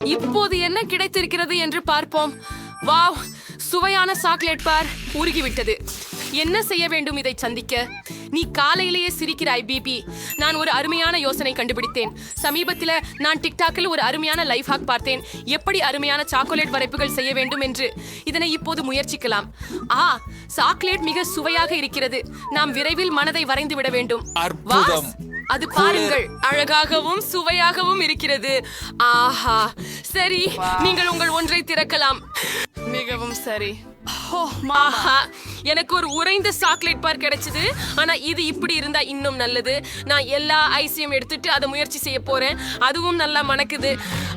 இப்போது என்ன கிடைத்திருக்கிறது என்று பார்ப்போம். வாவ், சுவையான சாக்லேட் பார் உருகிவிட்டது. என்ன செய்ய வேண்டும் இதை சந்திக்க? நீ காலையிலேயே சிரிக்கிறாய் பிபி. நான் ஒரு அருமையான யோசனை கண்டுபிடித்தேன். சமீபத்தில் நான் டிக்டாக்கில் ஒரு அருமையான லைஃப் ஹாக் பார்த்தேன். எப்படி அருமையான சாக்லேட் வரைப்புகள் செய்ய வேண்டும் என்று. இதனை இப்போது முயற்சிக்கலாம். சாக்லேட் மிக சுவையாக இருக்கிறது. நாம் விரைவில் மனதை வரைந்து விட வேண்டும். அற்புதம். அது பாருங்கள், அழகாகவும் சுவையாகவும் இருக்கிறது. ஆஹா, சரி, நீங்கள் உங்கள் ஒன்றை திறக்கலாம். மிகவும் சரி. ஆஹா, எனக்கு ஒரு உறைந்த சாக்லேட் பார் கிடைச்சது. ஆனா இது இப்படி இருந்தா இன்னும் நல்லது. நான் எல்லா ஐஸையும் எடுத்துட்டு அதை முயற்சி செய்ய போறேன். அதுவும் நல்லா மணக்குது.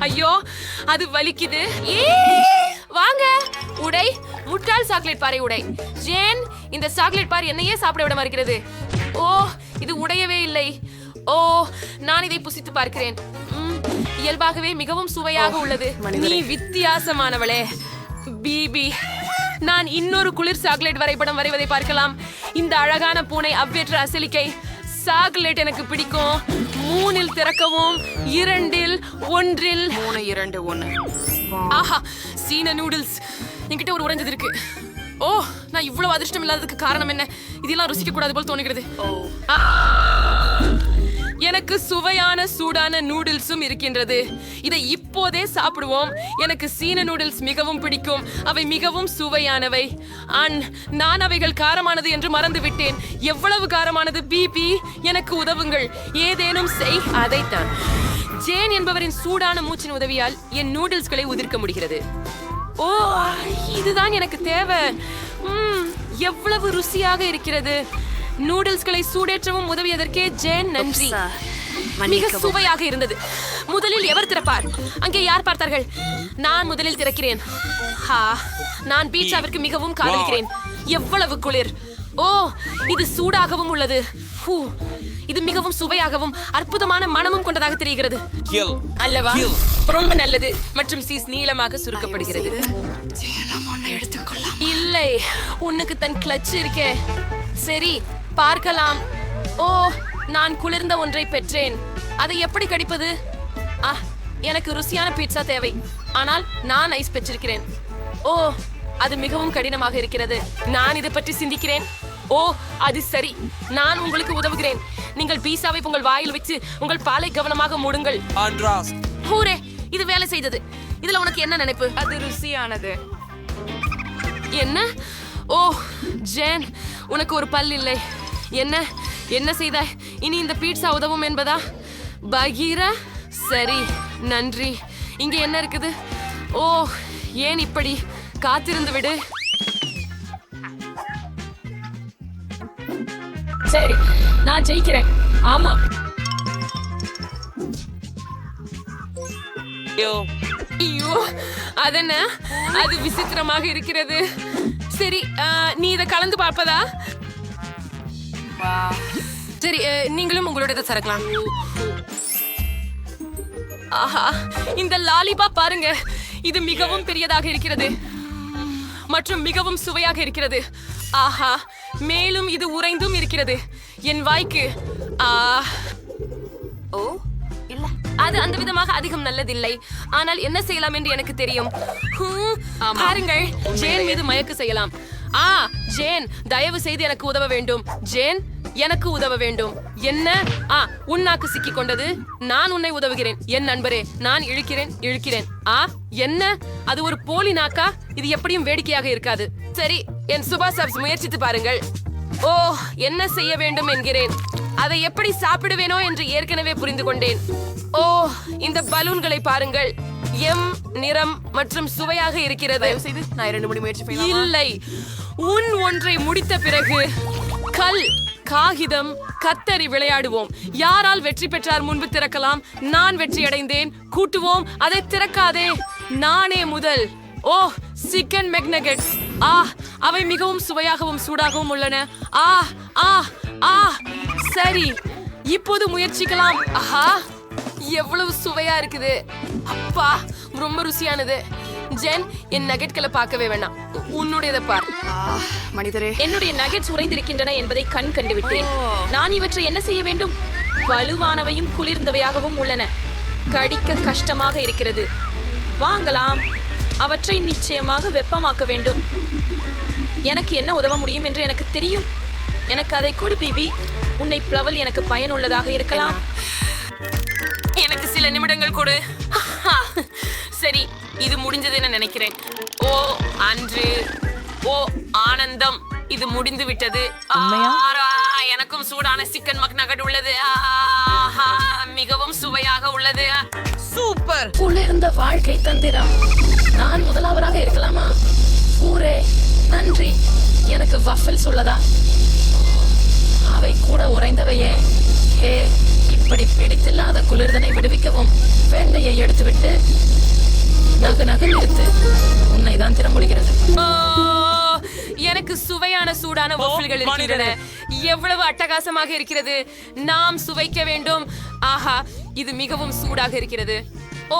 ஐயோ, அது வலிக்குது. வாங்க, உடை. முட்டாள் சாக்லேட் பாரை உடை. ஜேன், இந்த சாக்லேட் பார் என்னையே சாப்பிட விட மறுக்கிறது. ஓ, இது உடையவே இல்லை. ஓ, நான் இதை புசித்து பார்க்கிறேன். இயல்பாகவே மிகவும் சுவையாக உள்ளது. நீ வித்தியாசமானவளே பிபி. நான் இன்னொரு குளிர் சாக்லேட் வரைபடம் வரைவதை பார்க்கலாம். இந்த அழகான பூனை அவ்வேற்ற அசலிக்கை. சாக்லேட் எனக்கு பிடிக்கும். 3 திறக்கவும், 2, 1. 3, 2, 1. ஆஹா, சீன நூடுல்ஸ். என்கிட்ட ஒரு உறைஞ்சது இருக்கு. ஓ, நான் இவ்வளவு அதிர்ஷ்டம் இல்லாததுக்கு காரணம் என்ன? இதெல்லாம் ருசிக்க கூடாது போல் தோணுகிறது. எனக்கு சுவையான சூடான நூடுல்ஸும் இருக்கின்றது. இதை இப்போதே சாப்பிடுவோம். எனக்கு சீன நூடுல்ஸ் மிகவும் பிடிக்கும். அவை மிகவும் சுவையானவை. நான் அவைகள் காரமானது என்று மறந்து விட்டேன். எவ்வளவு காரமானது பிபி? எனக்கு உதவுங்கள். ஏதேனும் செய். அதைத்தான். ஜேன் என்பவரின் சூடான மூச்சின் உதவியால் என் நூடுல்ஸ்களை உதிர்க்க முடிகிறது. ஓ, இதுதான் எனக்கு தேவை. எவ்வளவு ருசியாக இருக்கிறது. நூடுல்ஸ்களை சூடேற்றவும் உதவியதற்கே ஜேன் நன்றி. மிக சுவையாக இருந்தது. முதலில் எவர் திறப்பார்? அங்கே யார் பார்த்தார்கள்? நான் முதலில் திறக்கிறேன். நான் பீட்சாவிற்கு மிகவும் காதலிக்கிறேன். எவ்வளவு குளிர். ஓ, இது சூடாகவும் உள்ளது. இது மிகவும் சுவையாகவும் அற்புதமான மனமும் கொண்டதாக தெரிகிறது. அல்லவா? ரொம்ப நல்லது. மற்றும் சீஸ் நீளமாக சுருக்கப்படுகிறது. இல்லை, உனக்கு தன் கிளட்ச் இருக்கே. சரி, பார்க்கலாம். ஓ, நான் குளிர்ந்த ஒன்றை பெற்றேன். அதை எப்படி கடிப்பது? எனக்கு ருசியான பீட்சா தேவை. ஆனால் நான் ஐஸ் பெற்றிருக்கிறேன். ஓ, அது மிகவும் கடினமாக இருக்கிறது. நான் இதை பற்றி சிந்திக்கிறேன். ஓ, அது சரி. நான் உங்களுக்கு உதவுகிறேன். நீங்கள் பீட்சாவை உங்கள் வாயில் வச்சு உங்கள் பாலை கவனமாக மூடுங்கள். ஹூரே, இது வேலை செய்தது. இதுல உனக்கு என்ன நினைப்பு? அது ருசியானது. என்ன? ஓ, ஜேன், உனக்கு ஒரு பல் இல்லை. என்ன செய்தாய்? இனி இந்த பீட்சா உதவும் என்பதா? பகீரா, சரி, நன்றி. இங்க என்ன இருக்குது? ஓ, ஏன் இப்படி? காத்திருந்து விடு. சரி, நான் ஜெயிக்கிறேன். ஆமா. ஐயோ, அதென்ன? அது விசித்திரமாக இருக்கிறது. சரி, நீ இதை கலந்து பார்ப்பதா? சரி, நீங்களும் உங்களோட சரக்கலாம். ஆஹா, இந்த லாலிபாப் பாருங்க. இது மிகவும் பெரியதாக இருக்கிறது மற்றும் மிகவும் சுவையாக இருக்கிறது. ஆஹா, மேலும் இது உறைந்தும் இருக்கிறது. என் வாய்க்கு ஓ, இல்ல, அது அந்த விதமாக அதிகம் நல்லதில்லை. ஆனால் என்ன செய்யலாம் என்று எனக்கு தெரியும். பாருங்கள், ஜேன் மீது மயக்க செய்யலாம். ஜேன், தயவு செய்து எனக்கு உதவ வேண்டும். ஜேன், எனக்கு உதவ வேண்டும். என்ன? உன்னாக்கு சிக்கிக் கொண்டது. நான் உன்னை உதவுகிறேன். என் நண்பரே, நான் இழுக்கிறேன். என்ன? அது ஒரு போலி நாக்கா? இது எப்படியும் வேடிக்கையாக இருக்காது. சரி, என் சுபா சாப்ஸ் முயற்சித்து பாருங்கள். ஓ, என்ன செய்ய வேண்டும் என்கிறேன். அதை எப்படி சாப்பிடுவேனோ என்று ஏற்கனவே புரிந்து கொண்டேன். ஓ, இந்த பலூன்களை பாருங்கள். எம் நிறம் மற்றும் சுவையாக இருக்கிறது. நான் 2 முடி முயற்சி செய்யலாம். இல்லை, ஒன்றை முடித்த பிறகு கல், காகிதம், கத்தரி விளையாடுவோம். யாரால் வெற்றி பெற்றார் முன்பு திறக்கலாம். நான் வெற்றி அடைந்தேன். கூட்டுவோம். அதை திறக்காதே. நானே முதல். ஓ, சிக்கன் மெக்னகெட்ஸ். அவை மிகவும் சுவையாகவும் சூடாகவும் உள்ளன. சரி, இப்போது முயற்சிக்கலாம். எவ்வளவு சுவையா இருக்குது. அப்பா, ரொம்ப ருசியானது. ஜென், என் நகெட்களை பார்க்கவே வேண்டாம். உன்னுடையதை பார். மனிதரே, என்னுடைய நகெட்ஸ் உறைந்திருக்கின்றன என்பதை கண்டுவிட்டேன். நான் இவற்றை என்ன செய்ய வேண்டும்? வலுவானவையும் குளிர்ந்தவையாகவும் உள்ளன. கடிக்க கஷ்டமாக இருக்கிறது. வாங்கலாம். அவற்றை நிச்சயமாக வெப்பமாக்க வேண்டும். எனக்கு என்ன உதவ முடியும் என்று எனக்கு தெரியும். எனக்கு அதை கொடு பிபி. உன்னை பிளவல் எனக்கு பயனுள்ளதாக இருக்கலாம். எனக்கு சில நிமிடங்கள் கொடு. சரி, இது முடிஞ்சதுன்னு நினைக்கிறேன். ஓ அன்று, ஓ ஆனந்தம், இது முடிந்து விட்டது. எனக்கும் சூடான சிக்கன் மக்னகட் உள்ளது. மிகவும் சுவையாக உள்ளது. சூப்பர். குளிர்ந்த வாழ்க்கை தந்திரம். நான் முதலாவதாக இருக்கலாமா? ஊரே நன்றி. எனக்கு வஃபல் சொல்லதா? அவை கூட உறைந்தவையே. ஹே, இப்படி பிடித்தில்லாத குளிர்தனை விடுவிக்கவும் வெண்ணையை எடுத்துவிட்டு நகு நகு நிறுத்து. உன்னைதான் திறமொழிகிறது. எனக்கு சுவையான சூடான வஃபிள்கள் இருக்கின்றன. எவ்வளவு அட்டகாசமாக இருக்கிறது. நாம் சுவைக்க வேண்டும். ஆஹா, இது மிகவும் சூடாக இருக்கிறது. ஓ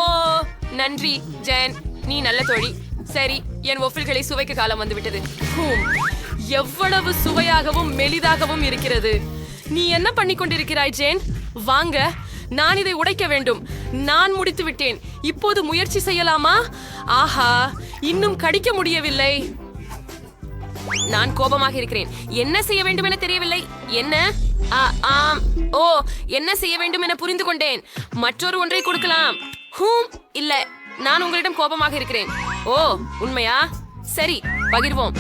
நன்றி ஜென், நீ நல்ல தோழி. சரி, என் வஃபிள்களை சுவைக்க காலம் வந்துவிட்டது. எவ்வளவு சுவையாகவும் மெலிதாகவும் இருக்கிறது. நீ என்ன பண்ணி கொண்டிருக்கிறாய் ஜேன்? வாங்க, நான் இதை உடைக்க வேண்டும். நான் முடித்து விட்டேன். இப்போது முயற்சி செய்யலாமா? ஆஹா, இன்னும் கடிக்க முடியவில்லை. நான் கோபமாக இருக்கிறேன். என்ன செய்ய வேண்டும் என தெரியவில்லை. என்ன? ஓ, என்ன செய்ய வேண்டும் என புரிந்து கொண்டேன். மற்றொரு ஒன்றை கொடுக்கலாம். இல்ல, நான் உங்களிடம் கோபமாக இருக்கிறேன். ஓ, உண்மையா? சரி, பகிர்வோம்.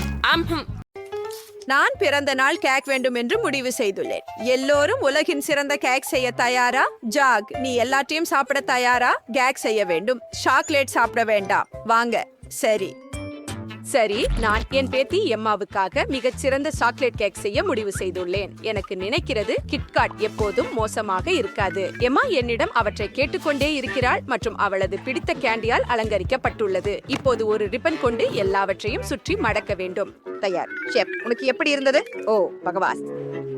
நான் பிறந்த நாள் கேக் வேண்டும் என்று முடிவு செய்துள்ளேன். எல்லோரும் உலகின் சிறந்த கேக் செய்ய தயாரா? ஜாக், நீ எல்லாத்தையும் சாப்பிட தயாரா? கேக் செய்ய வேண்டும், சாக்லேட் சாப்பிட வேண்டாம். வாங்க. சரி சரி, நான் என் பேத்தி எம்மாவுக்காக மிகச்சிறந்த சாக்லேட் கேக் செய்ய முடிவு செய்துள்ளேன். எனக்கு நினைக்கிறது கிட்காட் எப்போதும் மோசமாக இருக்காது. எம்மா என்னிடம் அவற்றை கேட்டுக்கொண்டே இருக்கிறாள் மற்றும் அவளது பிடித்த கேண்டியால் அலங்கரிக்கப்பட்டுள்ளது. இப்போது ஒரு ரிப்பன் கொண்டு எல்லாவற்றையும் சுற்றி மடக்க வேண்டும். தயார். ஷெஃப், உனக்கு எப்படி இருந்தது? ஓ பகவாஸ்,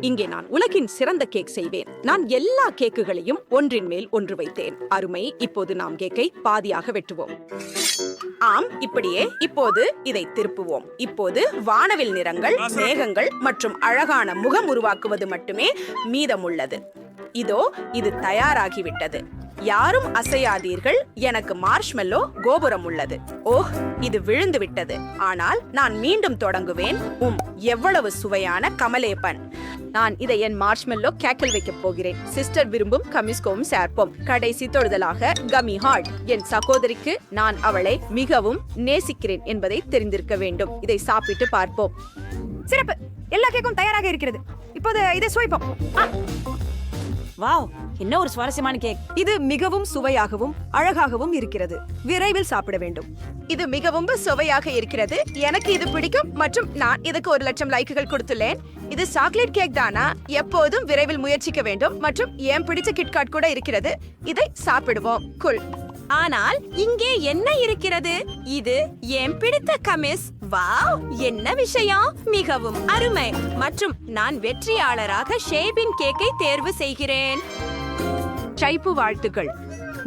இங்கே நான் உலகின் சிறந்த கேக் செய்வேன். நான் எல்லா கேக்குகளையும் ஒன்றின் மேல் ஒன்று வைத்தேன். அருமை. இப்போது நாம் கேக்கை பாதியாக வெட்டுவோம். ஆம், இப்படியே. இப்போது இதை திருப்புவோம். இப்போது வானவில் நிறங்கள், மேகங்கள் மற்றும் அழகான முகம் உருவாக்குவது மட்டுமே மீதமுள்ளது. இதோ இது தயாராகிவிட்டது. யாரும் அசையாதீர்கள். எனக்கு மார்ஷ்மெல்லோ கோபுரம் உள்ளது. ஓஹ், இது விழுந்து விட்டது. ஆனால் நான் மீண்டும் தொடங்குவேன். எவ்வளவு சுவையான கமலேபன். நான் இதை என் மார்ஷ்மெல்லோ கேக்கில் வைக்க போகிறேன். சிஸ்டர் விரும்பும் கமிஸ்கோவும் சேர்ப்போம். கடைசி தொடுதலாக கமி ஹார்ட். என் சகோதரிக்கு நான் அவளை மிகவும் நேசிக்கிறேன் என்பதை தெரிந்திருக்க வேண்டும். இதை சாப்பிட்டு பார்ப்போம். சிறப்பு. எல்லா கேக்கும் தயாராக இருக்கிறது. இப்போது இதை சுவைப்போம். வாவ், என்ன ஒரு சுவாரஸ்யமான கேக். இது மிகவும் சுவையாகவும் அழகாகவும் இருக்கிறது. விரைவில் சாப்பிட வேண்டும். இது மிகவும் சுவையாக இருக்கிறது. எனக்கு இது பிடிக்கும் மற்றும் நான் இதுக்கு 1,00,000 லைக்குகள் கொடுத்துள்ளேன். இது சாக்லேட் கேக் தானா? எப்போதும் விரைவில் முயற்சிக்க வேண்டும். மற்றும் என் பிடிச்ச கிட்காட் கூட இருக்கிறது. இதை சாப்பிடுவோம். குல். ஆனால் இங்கே என்ன இருக்கிறது? இது என் பிடித்த கமிஸ். வாவ், என்ன விஷயம். மிகவும் அருமை. மற்றும் நான் வெற்றியாளராக ஷேபின் கேக்கை தேர்வு செய்கிறேன். ஷைப்பு வாழ்த்துக்கள்.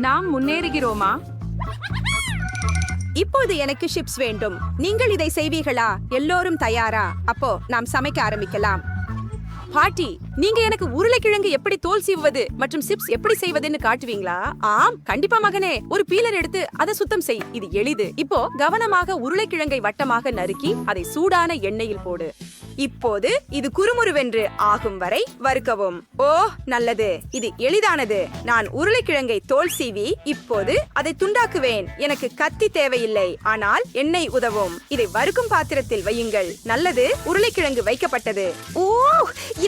நாம் முன்னேறுகிறோமா? இப்போது எனக்கு சிப்ஸ் வேண்டும். நீங்கள் இதை செய்வீர்களா? எல்லோரும் தயாரா? அப்போ நாம் சமைக்க ஆரம்பிக்கலாம். பாட்டி, நீங்க எனக்கு உருளைக்கிழங்கு எப்படி தோல் சீவுவது மற்றும் சிப்ஸ் எப்படி செய்வதுன்னு காட்டுவீங்களா? ஆம், கண்டிப்பா மகனே. ஒரு பீலர் எடுத்து அதை சுத்தம் செய். இது எளிது. இப்போ கவனமாக உருளைக்கிழங்கை வட்டமாக நறுக்கி அதை சூடான எண்ணெயில் போடு. இப்போது இது குறுமுறுவென்று ஆகும் வரை வறுக்கவும். ஓ நல்லது, இது எளிதானது. நான் உருளைக்கிழங்கை தோல் சீவி இப்போது அதை துண்டாக்குவேன். எனக்கு கத்தி தேவையில்லை, ஆனால் எண்ணெய் உதவும். இதை வறுக்கும் பாத்திரத்தில் வையுங்கள். நல்லது, உருளைக்கிழங்கு வைக்கப்பட்டது. ஓ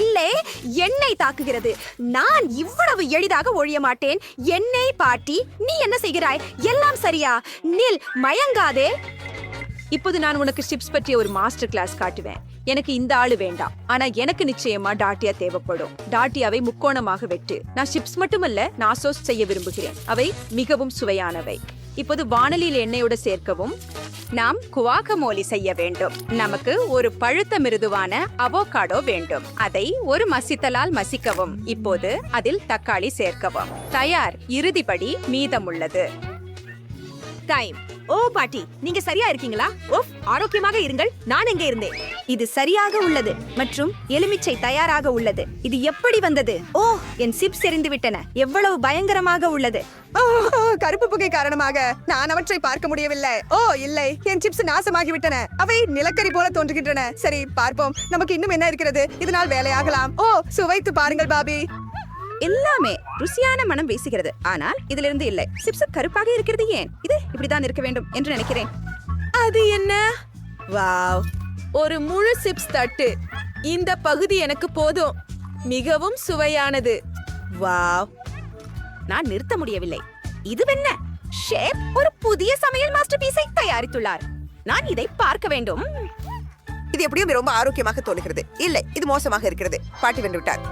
இல்லை, எண்ணெய் தாக்குகிறது. நான் இவ்வளவு எளிதாக ஒழிய மாட்டேன். எண்ணெய் பாட்டி, நீ என்ன செய்கிறாய்? எல்லாம் சரியா? நில், மயங்காதே. இப்போது நான் உனக்கு சிப்ஸ் பற்றிய ஒரு மாஸ்டர் கிளாஸ் காட்டுவேன். எனக்கு இந்த ஆளு வேண்டாம், ஆனா எனக்கு நிச்சயமா டாட்டியா தேவைப்படும். டாட்டியாவை முக்கோணமாக வெட்டு. நான் சிப்ஸ் மட்டுமல்ல, நாசோஸ் செய்ய விரும்புகிறேன். அவை மிகவும் சுவையானவை. இப்போது வாணலியில் எண்ணெயோடு சேர்க்கவும். நாம் குவாக்கமோலி செய்ய வேண்டும். நமக்கு ஒரு பழுத்த மிருதுவான அவோகாடோ வேண்டும். அதை ஒரு மசித்தலால் மசிக்கவும். இப்போது அதில் தக்காளி சேர்க்கவும். தயார். இறுதிப்படி மீதமுள்ளது. டைம். ஓ பாட்டி, நீங்க சரியா இருக்கீங்களா? ஓஃப், ஆரோக்கியமாக இருங்கள். நான் எங்கே இருந்தேன்? இது சரியாக உள்ளது மற்றும் எலுமிச்சை தயாராக உள்ளது. இது எப்படி வந்தது? ஓ, என் சிப்ஸ் எரிந்து விட்டன. எவ்வளவு பயங்கரமாக உள்ளது. கருப்பு புகை காரணமாக நான் அவற்றை பார்க்க முடியவில்லை. ஓ இல்லை, என் சிப்ஸ் நாசமாகிவிட்டன. அவை நிலக்கரி போல தோன்றுகின்றன. சரி, பார்ப்போம். நமக்கு இன்னும் என்ன இருக்கிறது? இதனால் வேலையாகலாம். ஓ, சுவைத்து பாருங்கள் பாபி. எல்லாமே ருசியான மனம் வீசுகிறது. ஆனால் இதிலிருந்து இல்லை. சிப்ஸ் கருப்பாக இருக்கிறது ஏன்? இது இப்படிதான் இருக்க வேண்டும் என்று நினைக்கிறேன். அது என்ன? வாவ், ஒரு முழு சிப்ஸ் தட்டு. இந்த பகுதி எனக்கு போதும். மிகவும் சுவையானது. வாவ், நான் நிறுத்த முடியவில்லை. இதுவென்ன? ஷேப் ஒரு புதிய சமையல் மாஸ்டர் பீஸை தயாரித்துள்ளார். நான் இதை பார்க்க வேண்டும். இது எப்படியும் ரொம்ப ஆரோக்கியமாக தோணுகிறது. இல்லை, இது மோசமாக இருக்கிறது. பாட்டி வென்று விட்டார்.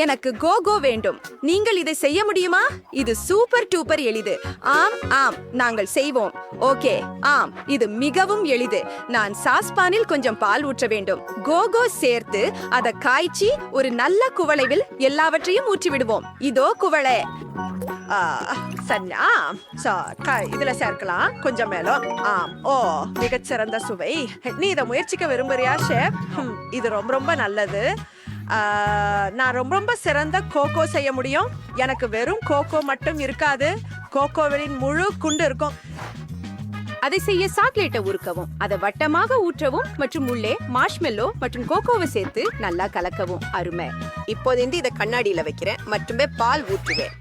எனக்கு கோகோ வேண்டும். நீங்கள் இதை செய்ய முடியுமா? இது சூப்பர் டூப்பர் எளிது. ஆம் ஆம், நாங்கள் செய்வோம். ஓகே, ஆம், இது மிகவும் எளிது. நான் சாஸ்பானில் கொஞ்சம் பால் ஊற்ற வேண்டும். கோகோ சேர்த்து அதை காய்ச்சி ஒரு நல்ல குவளைவில் எல்லாவற்றையும் ஊற்றி விடுவோம். இதோ குவளை. சன்னா இதுல சேர்க்கலாம் கொஞ்சம் மேலும். ஆம், ஓ, மிகச்சிறந்த சுவை. நீ இதை முயற்சிக்க விரும்புறியா ஷேப்? இது ரொம்ப ரொம்ப நல்லது. நான் ரொம்ப சிறந்த கோகோ செய்ய முடியும். எனக்கு வெறும் கோகோ மட்டும் இருக்காது, கோகோவின் முழு குண்டு இருக்கும். அதை செய்ய சாக்லேட்டை உருக்கவும், அதை வட்டமாக ஊற்றவும் மற்றும் உள்ளே மார்ஷ்மெல்லோ மற்றும் கோகோவை சேர்த்து நல்லா கலக்கவும். அருமை. இப்போது இதை கண்ணாடியில வைக்கிறேன் மற்றும் பால் ஊற்றுவேன்.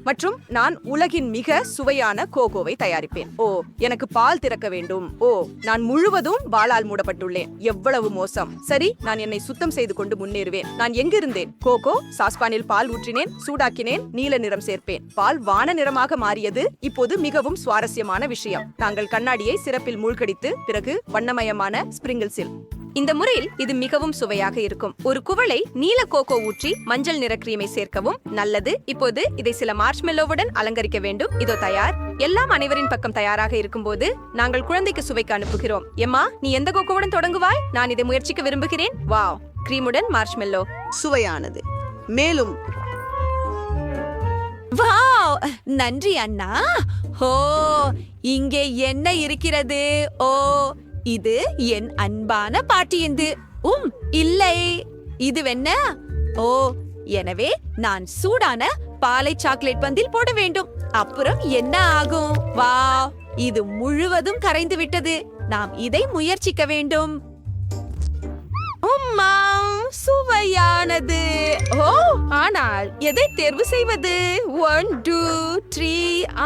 மற்றும் நான் உலகின் மிக சுவையான கோகோவை தயாரிப்பேன். ஓ, எனக்கு பால் திறக்க வேண்டும். ஓ, நான் முழுவதும் வாளால் மூடப்பட்டுள்ளேன். எவ்வளவு மோசம். சரி, நான் என்னை சுத்தம் செய்து கொண்டு முன்னேறுவேன். நான் எங்கிருந்தேன்? கோகோ சாஸ்பானில் பால் ஊற்றினேன், சூடாக்கினேன், நீல நிறம் சேர்ப்பேன். பால் வான நிறமாக மாறியது. இப்போது மிகவும் சுவாரஸ்யமான விஷயம். நாங்கள் கண்ணாடியை சிறப்பில் மூழ்கடித்து பிறகு வண்ணமயமான ஸ்பிரிங்கிள்ஸில். இந்த முறையில் இது மிகவும் சுவையாக இருக்கும். ஒரு குவளை நீல கோகோ ஊற்றி மஞ்சள் நிற கிரீமை சேர்க்கவும். நல்லது. இப்போது இதை சில மார்ஷ்மெல்லோவுடன் அலங்கரிக்க வேண்டும். இதோ தயார். எல்லாம் அனைவரின் பக்கம் தயாராக இருக்கும்போது நாங்கள் குழந்தைக்கு சுவைக்கு அனுப்புகிறோம். எம்மா, நீ எந்த கோகோவுடன் தொடங்குவாய்? நான் இதை முயற்சிக்க விரும்புகிறேன். வாவ், கிரீமுடன் மார்ஷ்மெல்லோ சுவையானது. மேலும் வாவ், நன்றி அண்ணா. ஓ, இங்கே என்ன இருக்கிறது? ஓ, இது என் அன்பான பாட்டியந்து. இல்லை, இதுவென்ன? ஓ, எனவே நான் சூடான பாலை சாக்லேட் பந்தில் போட வேண்டும். அப்புறம் என்ன ஆகும்? வாவ், இது முழுவதும் கரைந்து விட்டது. நாம் இதை முயற்சிக்க வேண்டும். சுவையானது. ஓ, ஆனால் எதை தேர்வு செய்வது? 1 2 3.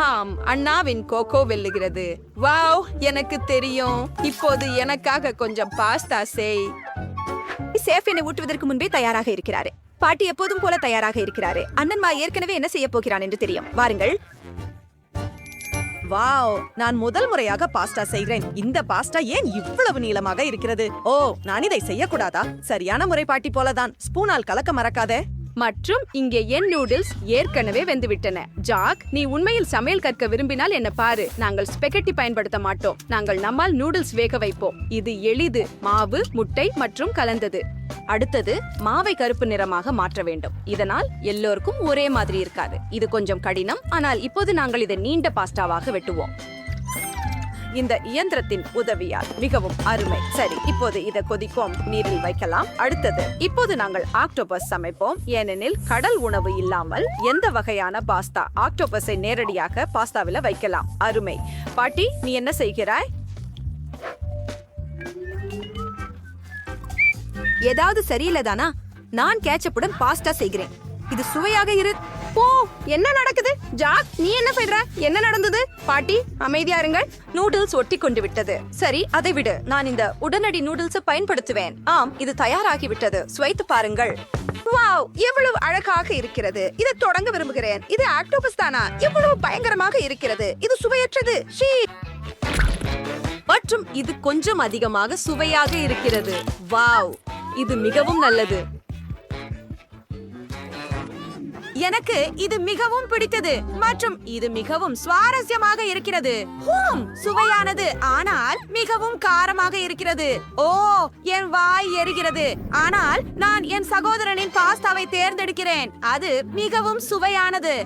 ஆம், அண்ணாவின் கோகோ வெல்லுகிறது. வாவ், எனக்கு தெரியும். இப்போது எனக்காக கொஞ்சம் பாஸ்தா செய். சேஃப் என்னை ஊட்டுவதற்கு முன்பே தயாராக இருக்கிறாரு. பாட்டி எப்போதும் போல தயாராக இருக்கிறாரு. அண்ணன்மா ஏற்கனவே என்ன செய்ய போகிறான் என்று தெரியும். வாருங்கள். வாவ், நான் முதல் முறையாக பாஸ்தா செய்கிறேன். இந்த பாஸ்தா ஏன் இவ்வளவு நீளமாக இருக்கிறது? ஓ, நான் இதை செய்யக்கூடாதா? சரியான முறை பாட்டி போலதான். ஸ்பூனால் கலக்க மறக்காதே. மற்றும் இங்கே என் நூடுல்ஸ் ஏற்கனவே வெந்துவிட்டன. ஜாக், நீ உண்மையில் சமையல் கற்க விரும்பினால் என்ன பாரு. நாங்கள் ஸ்பெகட்டி பயன்படுத்த மாட்டோம். நாங்கள் நம்மால் நூடுல்ஸ் வேக வைப்போம். இது எளிது. மாவு, முட்டை மற்றும் கலந்தது. அடுத்தது மாவை கருப்பு நிறமாக மாற்ற வேண்டும். இதனால் எல்லோருக்கும் ஒரே மாதிரி இருக்காது. இது கொஞ்சம் கடினம். ஆனால் இப்போது நாங்கள் இதை நீண்ட பாஸ்தாவாக வெட்டுவோம். இந்த இயந்திரத்தின் உதவியால் மிகவும் அருமை. சரி, இப்போது இதை கொதிக்கும் நீரில் வைக்கலாம். அடுத்தது இப்போது நாங்கள் ஆக்டோபஸ் சமைப்போம். ஏனெனில் கடல் உணவு இல்லாமல் எந்த வகையான பாஸ்தா? ஆக்டோபஸை நேரடியாக பாஸ்தாவில வைக்கலாம். அருமை. பாட்டி, நீ என்ன செய்கிறாய்? ஏதாவது சரியில்லைதானா? நான் கேட்சப்புடன் பாஸ்தா செய்கிறேன். இது சுவையாக இரு. ஓ, என்ன நடக்குது? ஜாக், நீ என்ன செய்ற? என்ன நடந்தது? பாட்டி, அமைதியா இருங்கள். நூடுல்ஸ் ஒட்டி கொண்டு விட்டது. சரி, அதை விடு. நான் இந்த உடனடி நூடுல்ஸ் பயன்படுத்துவேன். ஆம், இது தயாராகிவிட்டது. சுவைத்து பாருங்கள். வாவ், எவ்வளவு அழகாக இருக்கிறது. இதை தொடங்க விரும்புகிறேன். இது ஆக்டோபஸ் தானா? எவ்வளவு பயங்கரமாக இருக்கிறது. இது சுவையற்றது. மற்றும் இது கொஞ்சம் அதிகமாக சுவையாக இருக்கிறது. வாவ், இது மிகவும் நல்லது. எனக்கு இது மிகவும் பிடித்தது மற்றும் இது மிகவும் சுவாரஸ்யமாக இருக்கிறது. சுவையானது, ஆனால் மிகவும் காரமாக இருக்கிறது. ஓ, என் வாய் எரிகிறது. ஆனால் நான் என் சகோதரனின் பாஸ்தாவை தேர்ந்தெடுக்கிறேன். அது மிகவும் சுவையானது.